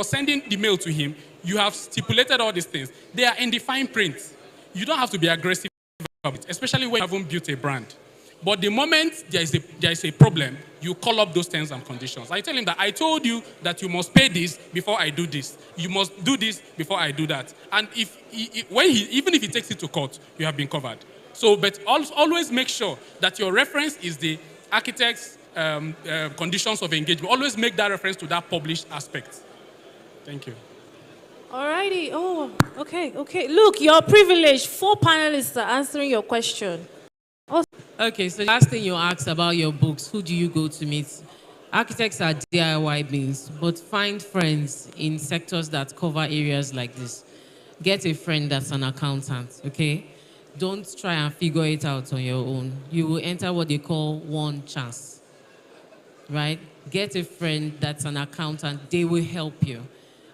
you're sending the mail to him, you have stipulated all these things. They are in the fine print. You don't have to be aggressive about it, especially when you haven't built a brand. But the moment there is a problem, you call up those terms and conditions. I tell him that I told you that you must pay this before I do this. You must do this before I do that. And even if he takes it to court, you have been covered. So, but always make sure that your reference is the architect's conditions of engagement. Always make that reference to that published aspect. Thank you. Alrighty. Oh, okay. Look, you're privileged. 4 panelists are answering your question. Okay, so the last thing you asked about your books, who do you go to meet? Architects are DIY beings, but find friends in sectors that cover areas like this. Get a friend that's an accountant, okay? Don't try and figure it out on your own. You will enter what they call one chance, right? Get a friend that's an accountant. They will help you.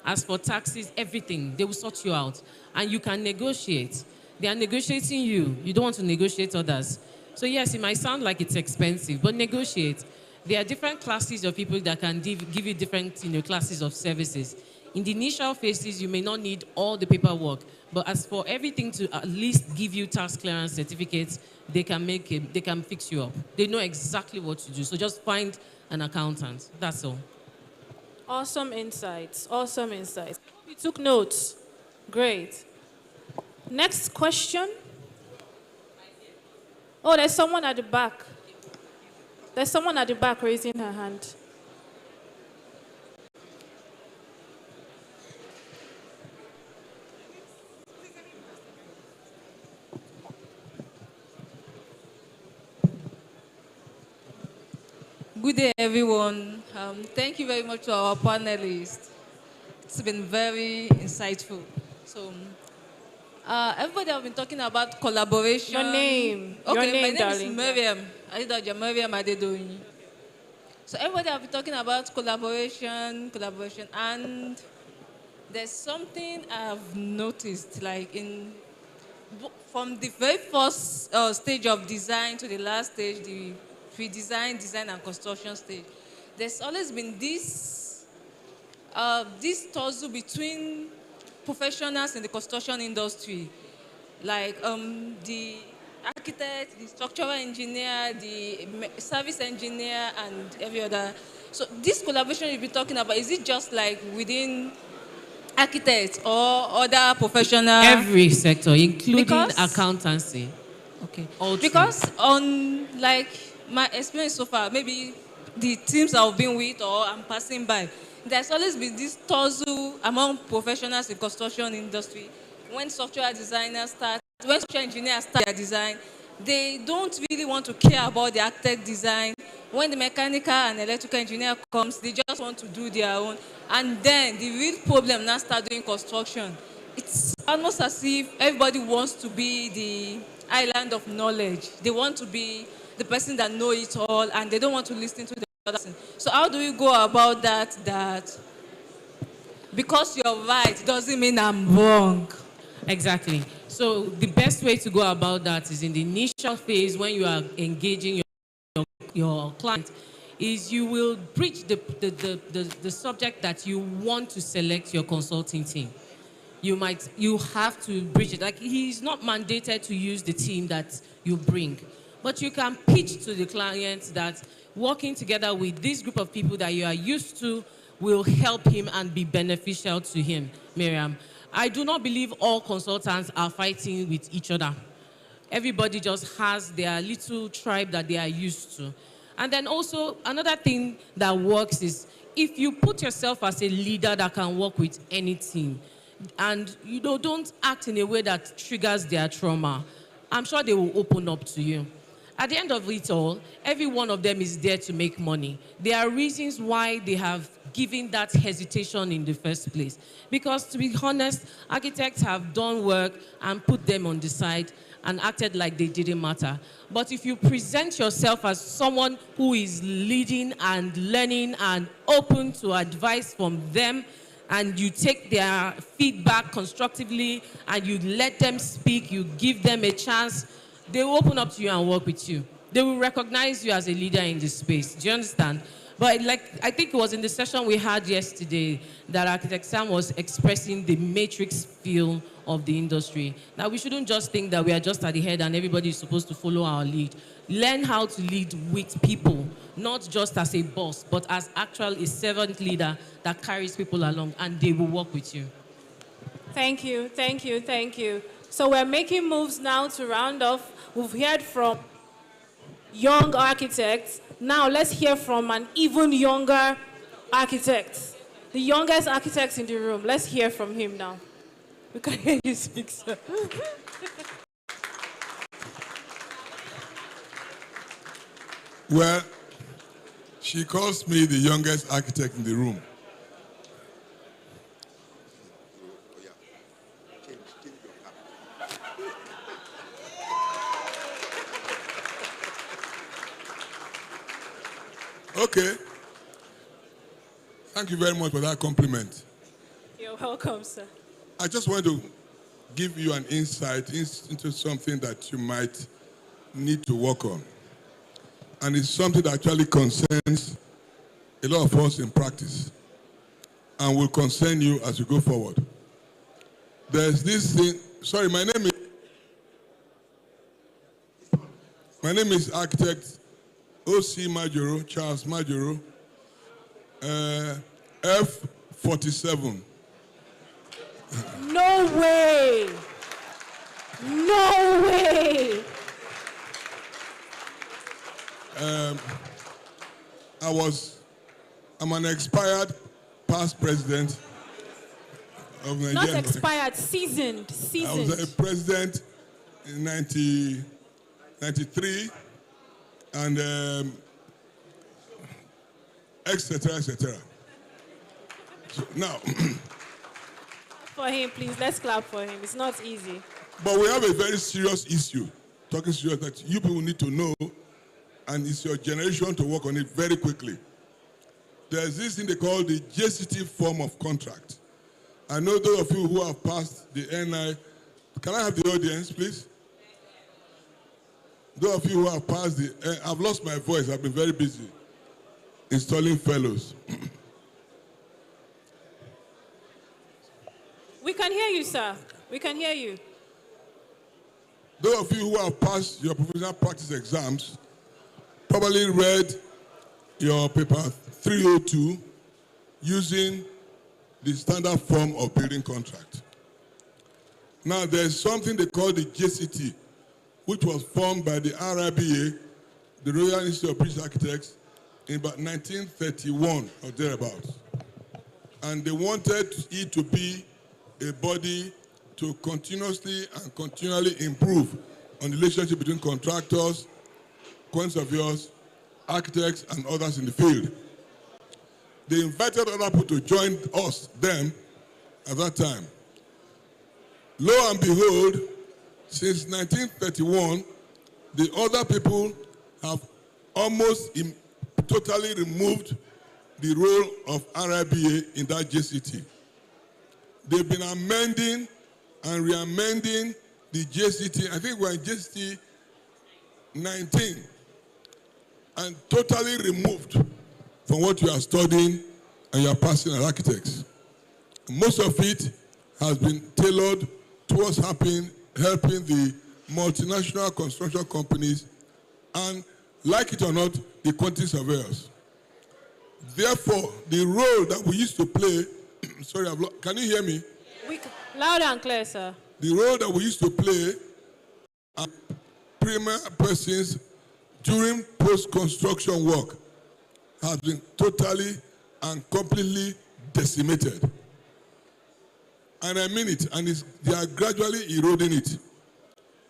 As for taxes, everything, they will sort you out. And you can negotiate. They are negotiating you. You don't want to negotiate others. So yes, it might sound like it's expensive, but negotiate. There are different classes of people that can give you different classes of services. In the initial phases, you may not need all the paperwork, but as for everything to at least give you tax clearance certificates, they can fix you up. They know exactly what to do. So just find an accountant. That's all. Awesome insights. Awesome insights. You took notes. Great. Next question. Oh, there's someone at the back. There's someone at the back raising her hand. Good day, everyone. Thank you very much to our panelists. It's been very insightful. So, everybody have been talking about collaboration. Your name. Okay, Your name, my name darling. is Miriam. I thought you're Miriam Adedoyin. So everybody have been talking about collaboration, and there's something I've noticed, like from the very first stage of design to the last stage, the pre-design, design, and construction stage. There's always been this tussle between professionals in the construction industry, like the architect, the structural engineer, the service engineer, and every other. So this collaboration you've been talking about, is it just like within architects or other professionals? Every sector, including accountancy. Okay. Because on like my experience so far, maybe the teams I've been with or I'm passing by, there's always been this tussle among professionals in construction industry. When software designers start, when software engineers start their design, they don't really want to care about the architect design. When the mechanical and electrical engineer comes, they just want to do their own. And then the real problem now start doing construction. It's almost as if everybody wants to be the island of knowledge. They want to be the person that knows it all, and they don't want to listen to the other person. So how do we go about that because you're right doesn't mean I'm wrong? Exactly. So the best way to go about that is in the initial phase when you are engaging your client, is you will bridge the subject that you want to select your consulting team. You have to bridge it. Like, he's not mandated to use the team that you bring, but you can pitch to the client that working together with this group of people that you are used to will help him and be beneficial to him. Miriam, I do not believe all consultants are fighting with each other. Everybody just has their little tribe that they are used to. And then also, another thing that works is if you put yourself as a leader that can work with any team, and you know, don't act in a way that triggers their trauma, I'm sure they will open up to you. At the end of it all, every one of them is there to make money. There are reasons why they have given that hesitation in the first place. Because to be honest, architects have done work and put them on the side and acted like they didn't matter. But if you present yourself as someone who is leading and learning and open to advice from them, and you take their feedback constructively and you let them speak, you give them a chance, they will open up to you and work with you. They will recognize you as a leader in this space. Do you understand? But I think it was in the session we had yesterday that Architect Sam was expressing the matrix feel of the industry. Now, we shouldn't just think that we are just at the head and everybody is supposed to follow our lead. Learn how to lead with people, not just as a boss, but as actually a servant leader that carries people along, and they will work with you. Thank you, thank you, thank you. So we're making moves now to round off. We've heard from young architects. Now let's hear from an even younger architect. The youngest architect in the room. Let's hear from him now. We can hear you speak, sir. Well, she calls me the youngest architect in the room. Okay. Thank you very much for that compliment. You're welcome, sir. I just want to give you an insight into something that you might need to work on. And it's something that actually concerns a lot of us in practice and will concern you as you go forward. There's this thing, sorry, my name is Architect O.C. Majoro, Charles Majoro, F47. No way! No way! I'm an expired past president of Nigeria. Not expired, seasoned. I was a president in 1993 and etc., etc. So now, For him, please, let's clap for him. It's not easy. but we have a very serious issue, talking serious, that you people need to know, and it's your generation to work on it very quickly. There's this thing they call the JCT form of contract. I know those of you who have passed the NI. Can I have the audience, please? Those of you who have passed I've lost my voice. I've been very busy installing fellows. We can hear you, sir. We can hear you. Those of you who have passed your professional practice exams probably read your paper 302 using the standard form of building contract. Now, there's something they call the JCT, which was formed by the RIBA, the Royal Institute of British Architects, in about 1931 or thereabouts. And they wanted it to be a body to continuously and continually improve on the relationship between contractors, quantity surveyors, architects, and others in the field. They invited other people to join them at that time. Lo and behold, since 1931, the other people have almost totally removed the role of RIBA in that JCT. They've been amending and re-amending the JCT. I think we're in JCT 19, and totally removed from what you are studying and you are passing as architects. Most of it has been tailored towards helping the multinational construction companies and, like it or not, the quantity surveyors. Therefore, the role that we used to play, sorry, can you hear me? Loud and clear, sir. The role that we used to play as premier persons during post-construction work has been totally and completely decimated. And I mean it, and they are gradually eroding it.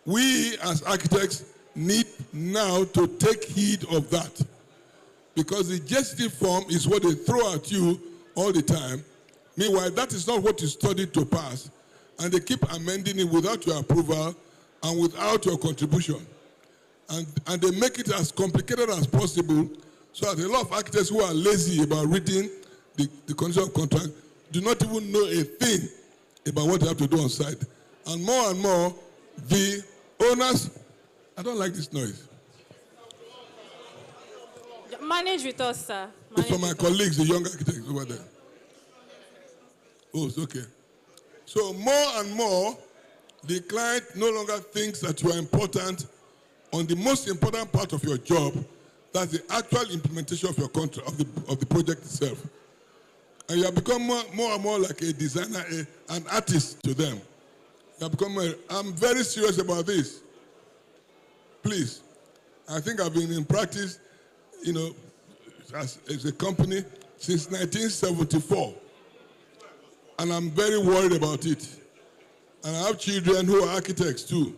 We as architects need now to take heed of that, because the JCT form is what they throw at you all the time. Meanwhile, that is not what you studied to pass, and they keep amending it without your approval and without your contribution. And they make it as complicated as possible, so that a lot of architects who are lazy about reading the condition of contract do not even know a thing about what they have to do on site. And more, the owners, I don't like this noise. Manage with us, sir. It's for my colleagues, the young architects over there. Oh, it's okay. So more and more, the client no longer thinks that you are important on the most important part of your job. That's the actual implementation of your contract, of the project itself. And you have become more and more like a designer, an artist to them. You have become I'm very serious about this. Please. I think I've been in practice, as a company since 1974. And I'm very worried about it. And I have children who are architects too.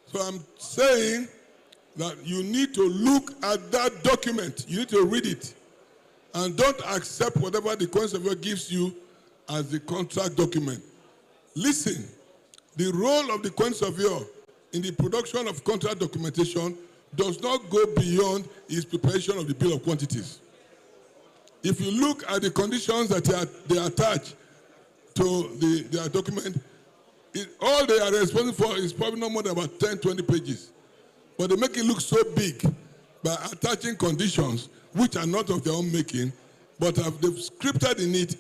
So I'm saying that you need to look at that document. You need to read it. And don't accept whatever the conservator gives you as the contract document. Listen, the role of the conservator in the production of contract documentation does not go beyond his preparation of the bill of quantities. If you look at the conditions that they attach to their document, all they are responsible for is probably no more than about 10, 20 pages. But they make it look so big by attaching conditions which are not of their own making, but they've scripted in it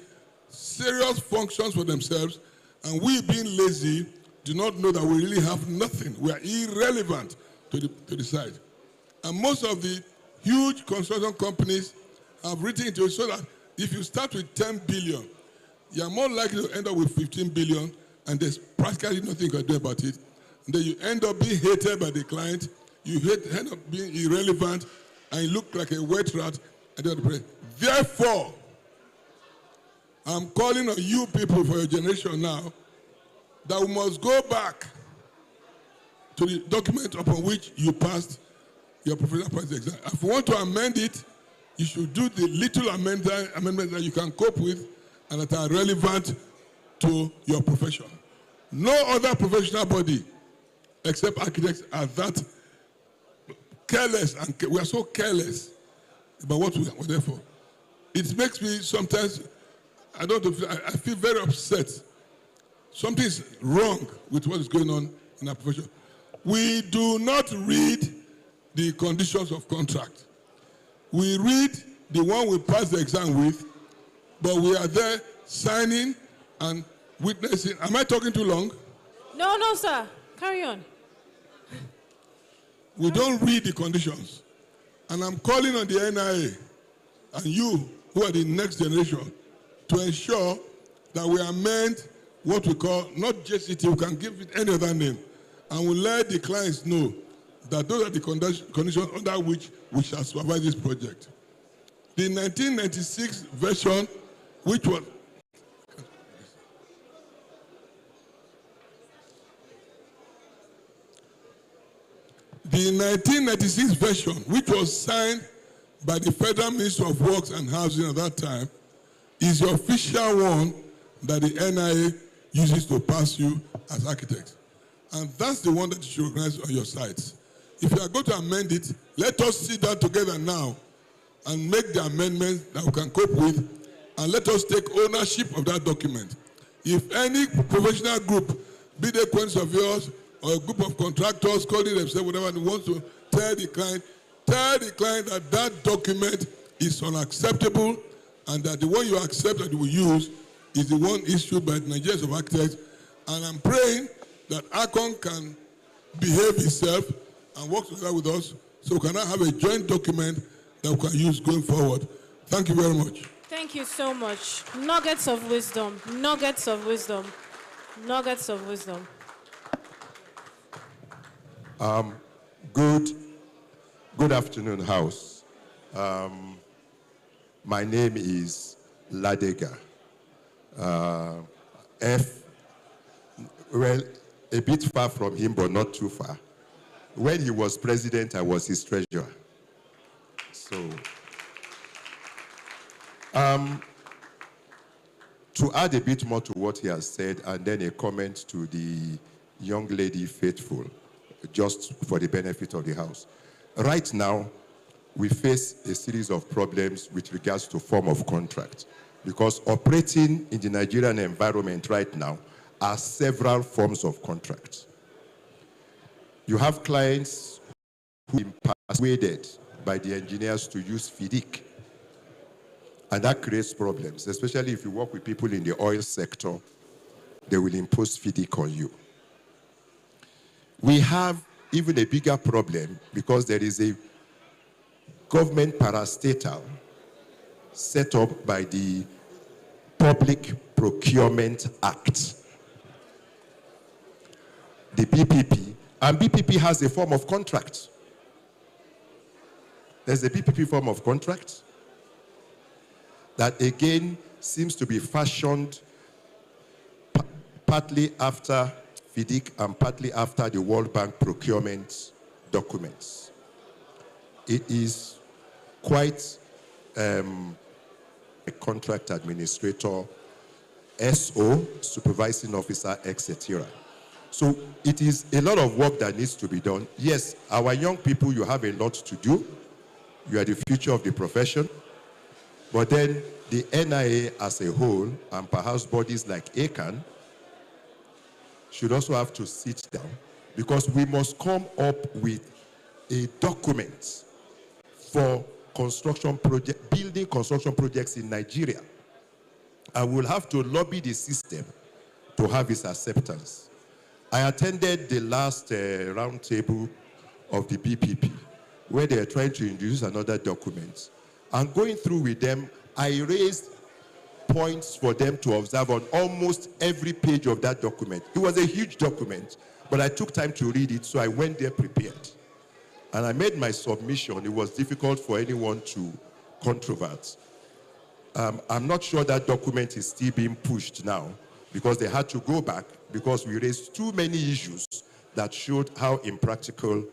serious functions for themselves, and we, being lazy, do not know that we really have nothing. We are irrelevant to the site. And most of the huge construction companies have written into it so that if you start with 10 billion, you are more likely to end up with 15 billion, and there's practically nothing you can do about it. And then you end up being hated by the client, end up being irrelevant, and you look like a wet rat at the end of the day. Therefore, I'm calling on you people for your generation now that we must go back to the document upon which you passed your professional practice exam. If you want to amend it, you should do the little amendments that you can cope with and that are relevant to your profession. No other professional body except architects are that careless, and we are so careless about what we're there for. It makes me sometimes, I feel very upset. Something is wrong with what is going on in our profession. We do not read the conditions of contract. We read the one we pass the exam with, but we are there signing and witnessing. Am I talking too long? No, sir. Carry on. We don't read the conditions. And I'm calling on the NIA and you, who are the next generation, to ensure that we amend what we call, not JCT, we can give it any other name, and we let the clients know that those are the conditions under which we shall supervise this project. The 1996 version, which was the 1996 version, which was signed by the Federal Minister of Works and Housing at that time, is the official one that the NIA uses to pass you as architects. And that's the one that you should recognize on your sites. If you are going to amend it, let us sit down together now and make the amendments that we can cope with, and let us take ownership of that document. If any professional group, be they quantity surveyors or a group of contractors calling themselves whatever, and wants to tell the client that that document is unacceptable, and that the one you accept that you will use is the one issued by the Nigerians of Architects. And I'm praying that ACON can behave itself and work together with us so we can now have a joint document that we can use going forward. Thank you very much. Thank you so much. Nuggets of wisdom. Nuggets of wisdom. Nuggets of wisdom. Good afternoon, House. My name is Ladega. Well, a bit far from him, but not too far. When he was president, I was his treasurer. So, to add a bit more to what he has said, and then a comment to the young lady Faithful, just for the benefit of the House. Right now, we face a series of problems with regards to form of contract, because operating in the Nigerian environment right now are several forms of contracts. You have clients who are persuaded by the engineers to use FIDIC, And that creates problems, especially if you work with people in the oil sector, they will impose FIDIC on you. We have even a bigger problem because there is a government parastatal set up by the Public Procurement Act, the BPP, and BPP has a form of contract. There's a BPP form of contract that again seems to be fashioned partly after FIDIC and partly after the World Bank procurement documents. It is quite a contract administrator, SO, supervising officer, etc. So it is a lot of work that needs to be done. Yes, our young people, you have a lot to do. You are the future of the profession. But then the NIA as a whole, and perhaps bodies like ACAN, should also have to sit down, because we must come up with a document for building construction projects in Nigeria. And we'll have to lobby the system to have its acceptance. I attended the last roundtable of the BPP, where they are trying to introduce another document. And going through with them, I raised points for them to observe on almost every page of that document. It was a huge document, but I took time to read it, so I went there prepared. And I made my submission. It was difficult for anyone to controvert. I'm not sure that document is still being pushed now, because they had to go back because we raised too many issues that showed how impractical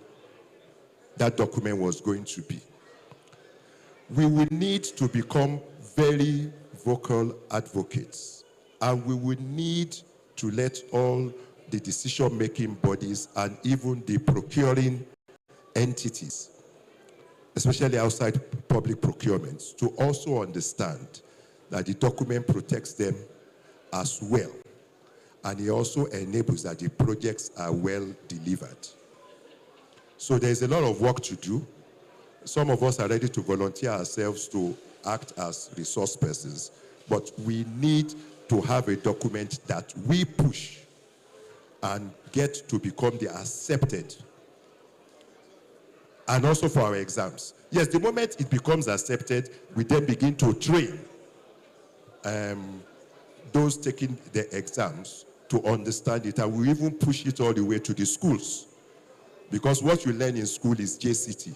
that document was going to be. We will need to become very vocal advocates, and we will need to let all the decision-making bodies and even the procuring entities, especially outside public procurements, to also understand that the document protects them as well, and it also enables that the projects are well delivered. So there's a lot of work to do. Some of us are ready to volunteer ourselves to act as resource persons, but we need to have a document that we push and get to become the accepted. And also for our exams. Yes, the moment it becomes accepted, we then begin to train those taking the exams to understand it, and we even push it all the way to the schools. Because what you learn in school is JCT.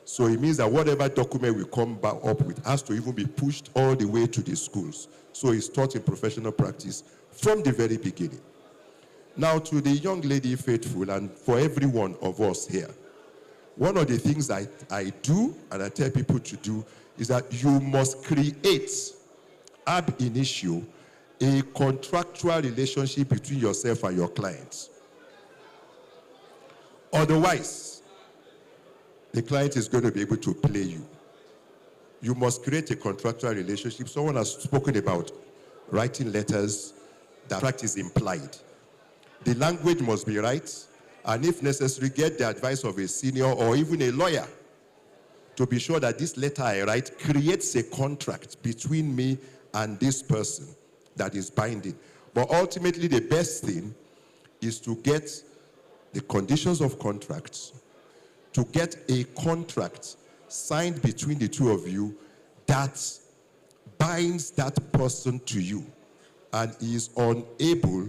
So it means that whatever document we come back up with has to even be pushed all the way to the schools. So it's taught in professional practice from the very beginning. Now to the young lady faithful, and for every one of us here, one of the things I do and I tell people to do is that you must create ab initio a contractual relationship between yourself and your clients. Otherwise, the client is going to be able to play you. You must create a contractual relationship. Someone has spoken about writing letters that contract is implied. The language must be right, and if necessary, get the advice of a senior or even a lawyer to be sure that this letter I write creates a contract between me and this person that is binding. But ultimately, the best thing is to get the conditions of contracts, to get a contract signed between the two of you that binds that person to you and is unable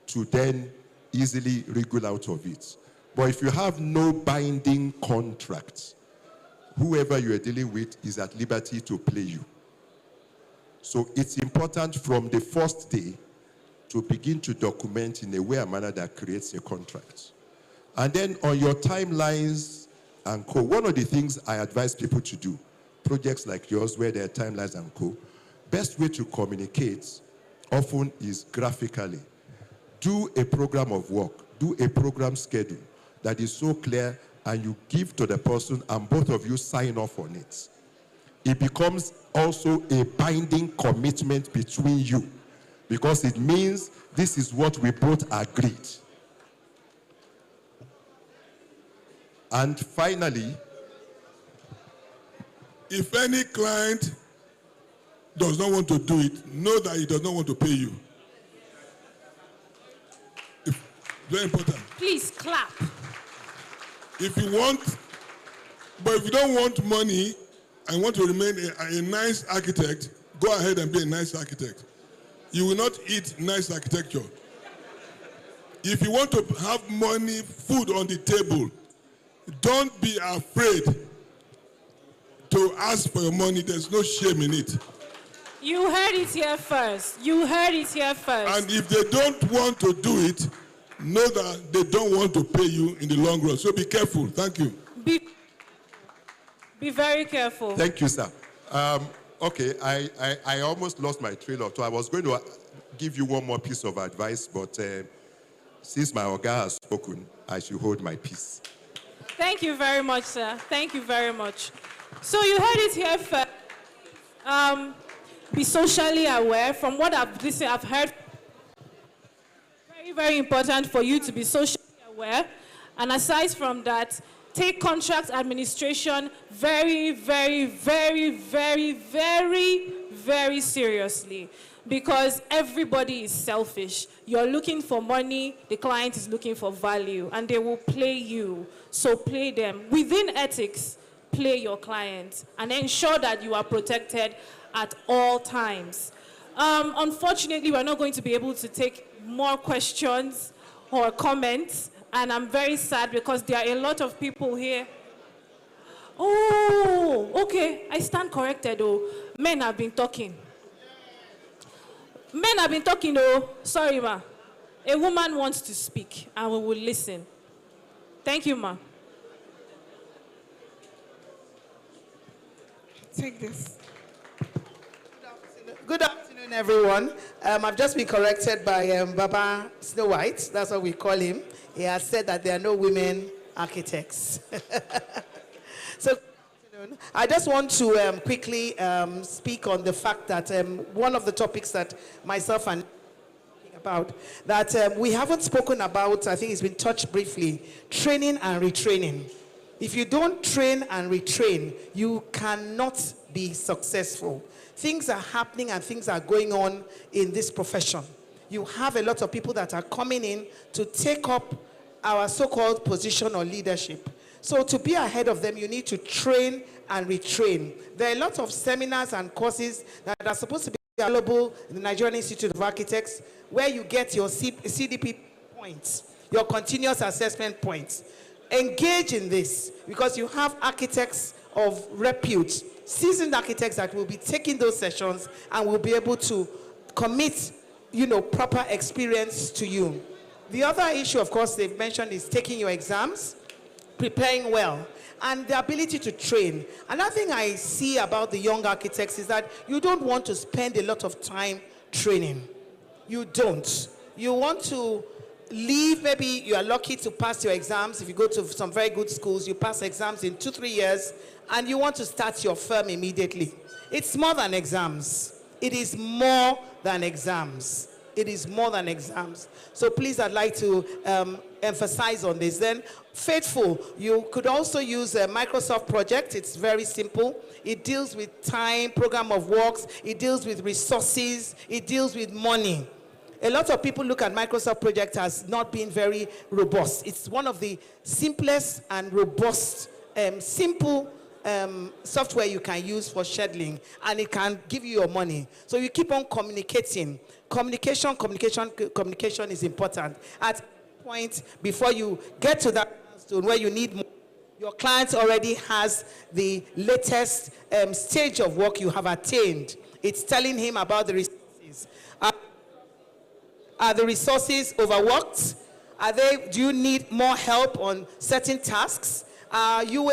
to then easily wriggle out of it. But if you have no binding contract, whoever you are dealing with is at liberty to play you. So it's important from the first day to begin to document in a way and manner that creates a contract. And then on your timelines and co, one of the things I advise people to do, projects like yours where there are timelines and co, best way to communicate often is graphically. Do a program of work, do a program schedule that is so clear, and you give to the person and both of you sign off on it. It becomes also a binding commitment between you, because it means this is what we both agreed. And finally, if any client does not want to do it, know that he does not want to pay you. Very important. Please clap. If you don't want money and want to remain a nice architect, go ahead and be a nice architect. You will not eat nice architecture. If you want to have money, food on the table, don't be afraid to ask for your money. There's no shame in it. You heard it here first. You heard it here first. And if they don't want to do it, know that they don't want to pay you in the long run. So be careful. Thank you. Be very careful. Thank you, sir. Okay, I almost lost my trail of thought. I was going to give you one more piece of advice, but since my Oga has spoken, I should hold my peace. Thank you very much, sir. Thank you very much. So you heard it here first. Be socially aware. From what I've heard, very, very important for you to be socially aware. And aside from that, take contract administration very, very, very, very, very, very seriously. Because everybody is selfish. You're looking for money, the client is looking for value, and they will play you. So play them. Within ethics, play your clients and ensure that you are protected at all times. Unfortunately, we're not going to be able to take more questions or comments, and I'm very sad because there are a lot of people here. Oh, okay, I stand corrected. Oh, men have been talking. Men have been talking, oh, sorry, ma. A woman wants to speak, and we will listen. Thank you, ma. Take this. Good afternoon, everyone. I've just been corrected by Baba Snow White. That's what we call him. He has said that there are no women architects. So, I just want to quickly speak on the fact that one of the topics that myself and about that we haven't spoken about, I think it's been touched briefly, training and retraining. If you don't train and retrain, you cannot be successful. Things are happening and things are going on in this profession. You have a lot of people that are coming in to take up our so-called position or leadership. So to be ahead of them, you need to train and retrain. There are a lot of seminars and courses that are supposed to be available in the Nigerian Institute of Architects, where you get your CDP points, your continuous assessment points. Engage in this, because you have architects of repute, seasoned architects that will be taking those sessions and will be able to commit, proper experience to you. The other issue, of course, they've mentioned is taking your exams, preparing well, and the ability to train. Another thing I see about the young architects is that you don't want to spend a lot of time training. You don't. You want to leave, maybe you are lucky to pass your exams. If you go to some very good schools, you pass exams in 2-3 years, and you want to start your firm immediately. It's more than exams. It is more than exams. It is more than exams. So please, I'd like to emphasize on this. Then, Faithful, you could also use a Microsoft project. It's very simple. It deals with time, program of works. It deals with resources. It deals with money. A lot of people look at Microsoft project as not being very robust. It's one of the simplest and robust, simple software you can use for scheduling, and it can give you your money. So you keep on communicating. Communication is important. At a point before you get to that milestone where you need more, your client already has the latest stage of work you have attained. It's telling him about the resources. Are the resources overworked? Do you need more help on certain tasks? Are you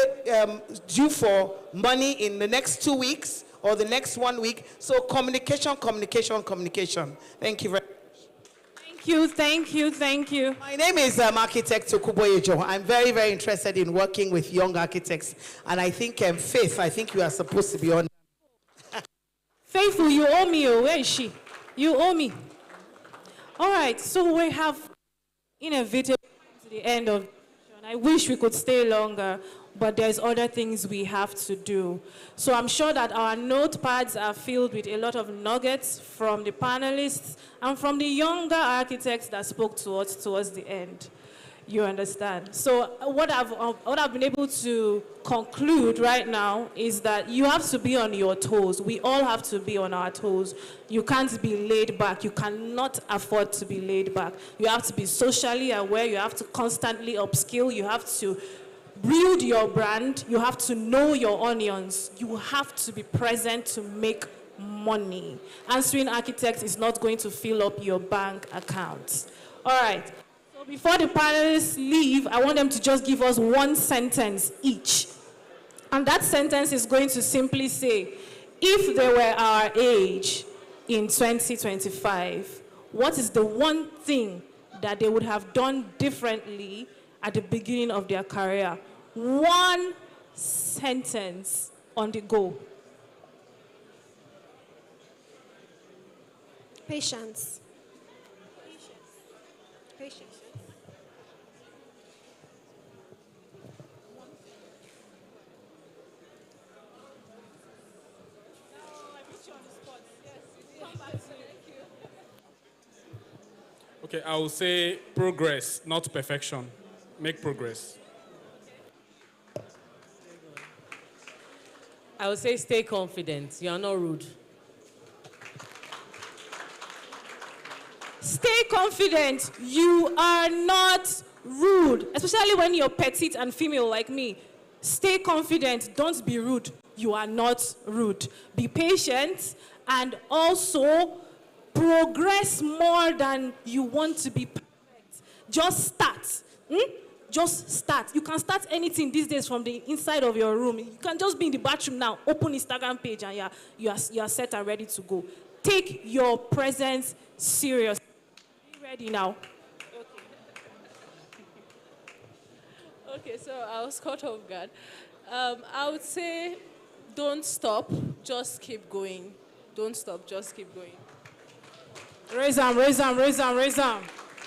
due for money in the next 2 weeks or the next 1 week? So communication. Thank you very much. Thank you. My name is Architect Okuboyejo. I'm very, very interested in working with young architects. And I think, Faith, I think you are supposed to be on. Faithful, you owe me. Oh, where is she? You owe me. All right, so we have inevitably to the end of the session. I wish we could stay longer. but there's other things we have to do. So I'm sure that our notepads are filled with a lot of nuggets from the panelists and from the younger architects that spoke to us towards the end. You understand? So what I've been able to conclude right now is that you have to be on your toes. We all have to be on our toes. You can't be laid back. You cannot afford to be laid back. You have to be socially aware. You have to constantly upskill. You have to build your brand. You have to know your onions. You have to be present to make money. Answering architects is not going to fill up your bank account. All right. So before the panelists leave, I want them to just give us one sentence each. And that sentence is going to simply say, if they were our age in 2025, what is the one thing that they would have done differently at the beginning of their career? One sentence on the go. Patience. Patience. Okay, I will say progress, not perfection. Make progress. I would say stay confident. You are not rude. Stay confident. You are not rude, especially when you're petite and female like me. Stay confident. Don't be rude. You are not rude. Be patient and also progress more than you want to be perfect. Just start. Just start. You can start anything these days from the inside of your room. You can just be in the bathroom now, open Instagram page, and you are set and ready to go. Take your presence serious. Are you ready now? Okay, so I was caught off guard. I would say don't stop, just keep going. Don't stop, just keep going. Raise them, raise them, raise them, raise them.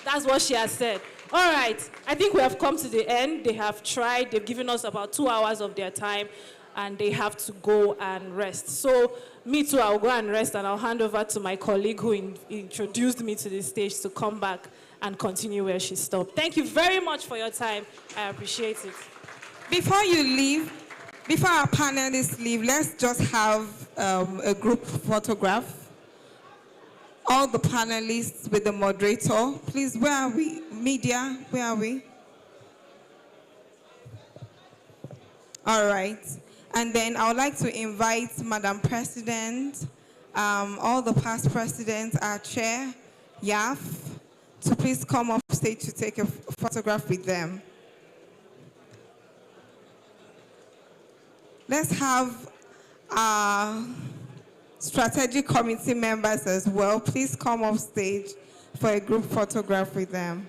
That's what she has said. All right, I think we have come to the end. They have tried. They've given us about 2 hours of their time, and they have to go and rest. So me too, I'll go and rest, and I'll hand over to my colleague who introduced me to the stage to come back and continue where she stopped. Thank you very much for your time. I appreciate it. Before you leave, before our panelists leave, let's just have a group photograph. All the panelists with the moderator. Please, where are we? Media, where are we? All right. And then I would like to invite Madam President, all the past presidents, our chair, Yaf, to please come off stage to take a photograph with them. Let's have our strategic committee members as well. Please come off stage for a group photograph with them.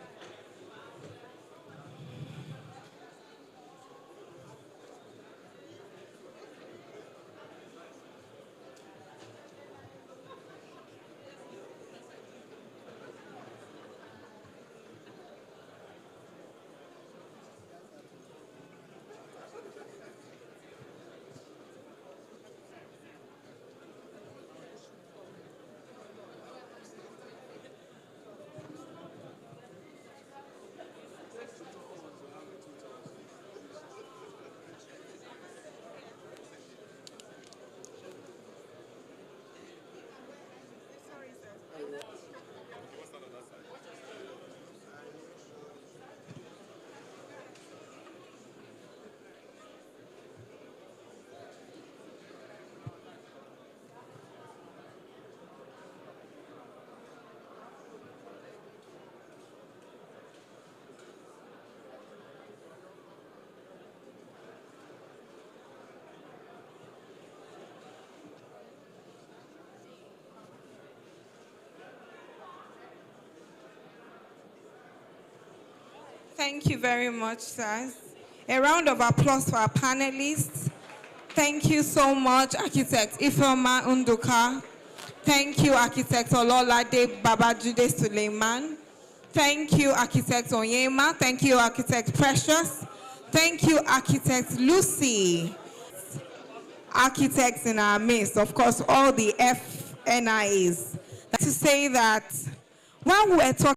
Thank you very much, sirs. A round of applause for our panelists. Thank you so much, Architect Ifeoma Unduka. Thank you, Architect Ololade Babajude Suleiman. Thank you, Architect Onyema. Thank you, Architect Precious. Thank you, Architect Lucy. Architects in our midst, of course, all the FNIs. To say that when we were talking